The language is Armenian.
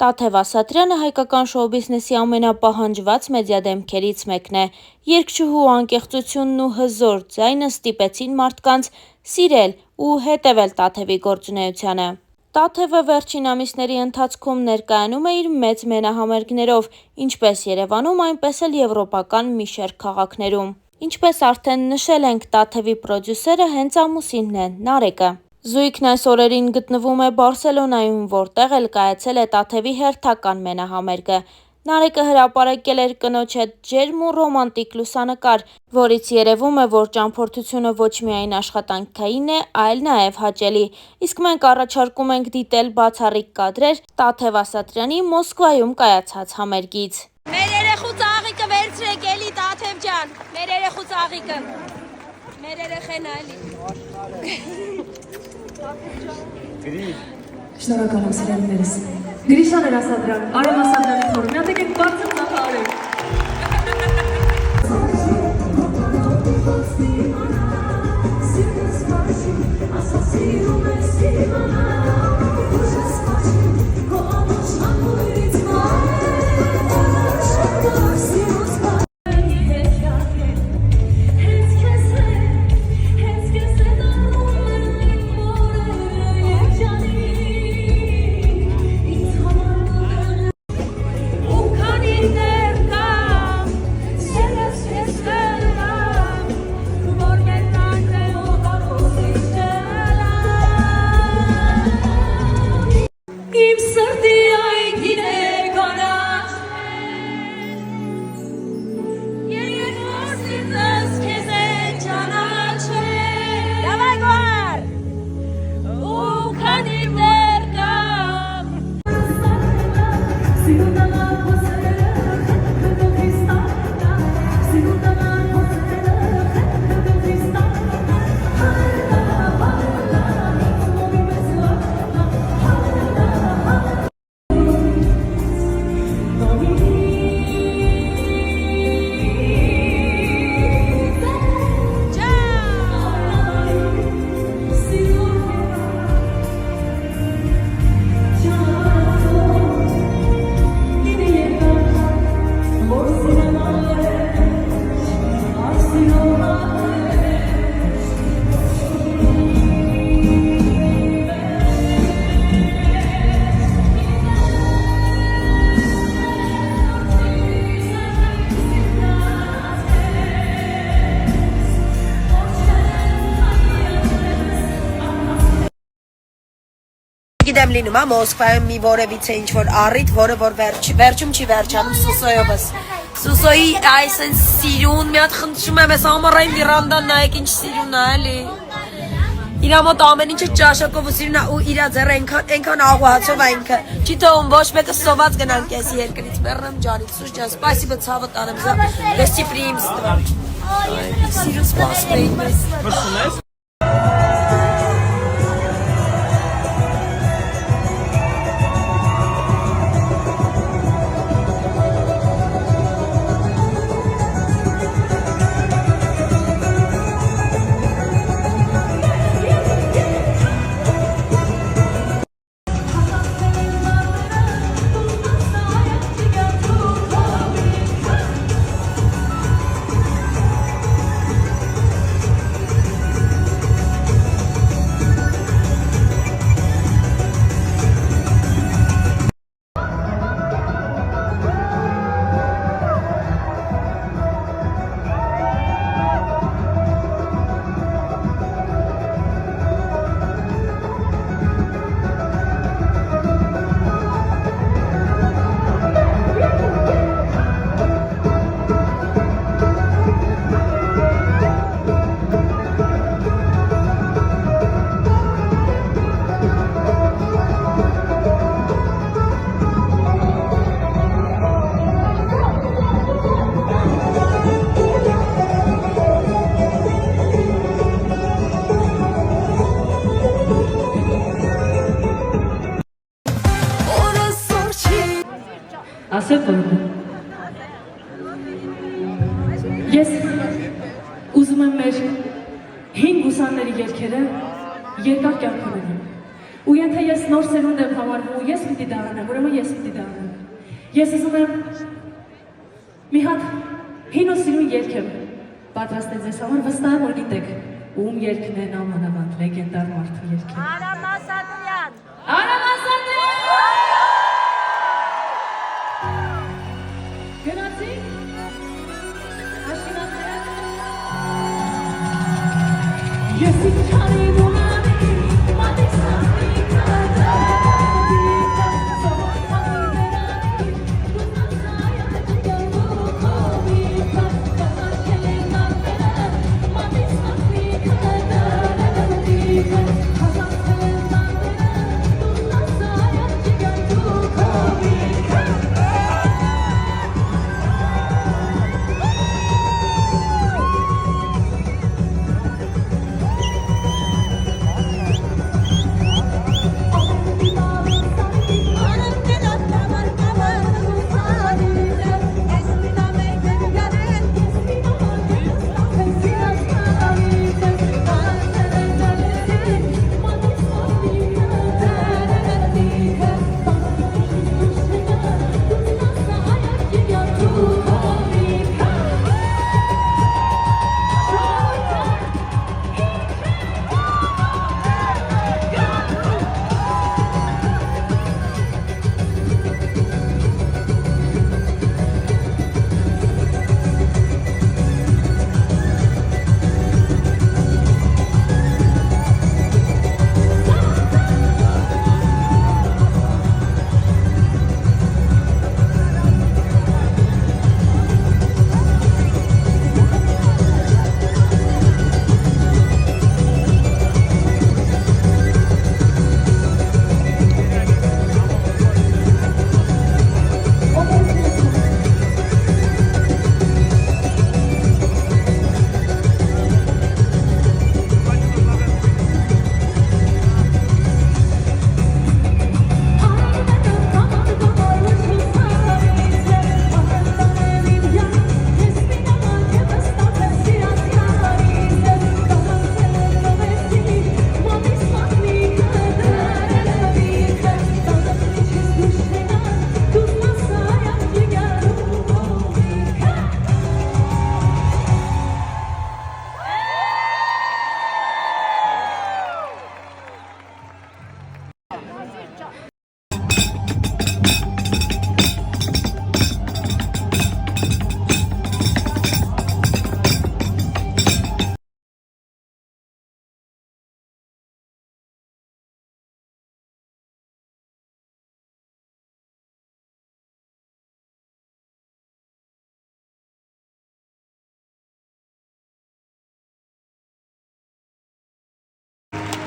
Տաթև Ասատրյանը հայկական շոու-բիզնեսի ամենապահանջված մեդիադեմքերից մեկն է։ Երգչուհու անկեղծությունն ու հզոր ձայնը ստիպեցին մարդկանց սիրել ու հետևել Տաթևի գործունեությանը։ Տաթևը վերջին ամիսների ընթացքում ներկայանում է իր մեծ մենահամերգներով, ինչպես Երևանում, այնպես էլ եվրոպական մի շարք քաղաքներում։ Ինչպես արդեն նշել ենք, Տաթևի պրոդյուսերը հենց ամուսինն է՝ Նարեկը։ Զույգն այս օրերին գտնվում է Բարսելոնայում, որտեղ էլ կայացել է Տաթևի հերթական մենահամերգը։ Նարեկը հրապարակել էր կնոջ հետ ջերմ ու ռոմանտիկ լուսանկար, որից երևում է, որ ճամփորդությունը ոչ միայն աշխատանքային է, այլ նաև հաճելի։ Իսկ մենք առաջարկում ենք դիտել բացառիկ կադրեր Տաթև Ասատրյանի Մոսկվայում կայացած համերգից։ Մեր երեխու ծաղիկը վերցրեք էլի Տաթև ջան, մեր երեխու ծաղիկը, մեր երեխեն այլի։ Շնորհակալ եմ սիրելիներս։ Գրիշան էր Ասատրյան, Արամ Ասատրյանի թորը, միատ եկեք բարձր նախարարեք։ Գիտեմ լինում է Մոսկվայում մի որևիցե ինչ-որ առիթ, որը որ վերջում չի վերջանում Սուսոյովս։ Սուսոյի այսեն սիրուն, մի հատ խնդրում եմ ես ամառային վիրանդան նայեք ինչ սիրուն է, էլի։ Իրա մոտ ամեն ինչը ճաշակով ու սիրուն է ու իրա ձեռը այնքան աղուհացով է ինքը։ Չի թողում ոչ մեկը սոված գնանք ես երկրից, մեռնեմ ջանից, Սուս ջան, սպասիբը ցավը տանեմ, գստիպրիմ սիրուն սպասում էին մեզ։ Ասեք որ ես ուզում եմ մեր հին ուսանների երգերը երկար կյանք ունենան, Ու եթե ես նոր սերունդ եմ համարվում ու ես պիտի դա անեմ, ուրեմն ես պիտի դա անեմ։ Ես ուզում եմ մի հատ հին ու սիրուն երգ եմ պատրաստել ձեզ համար, վստահ եմ, որ գիտեք, ում երգն է, ամանավանդ լեգենդար մարդու երգը։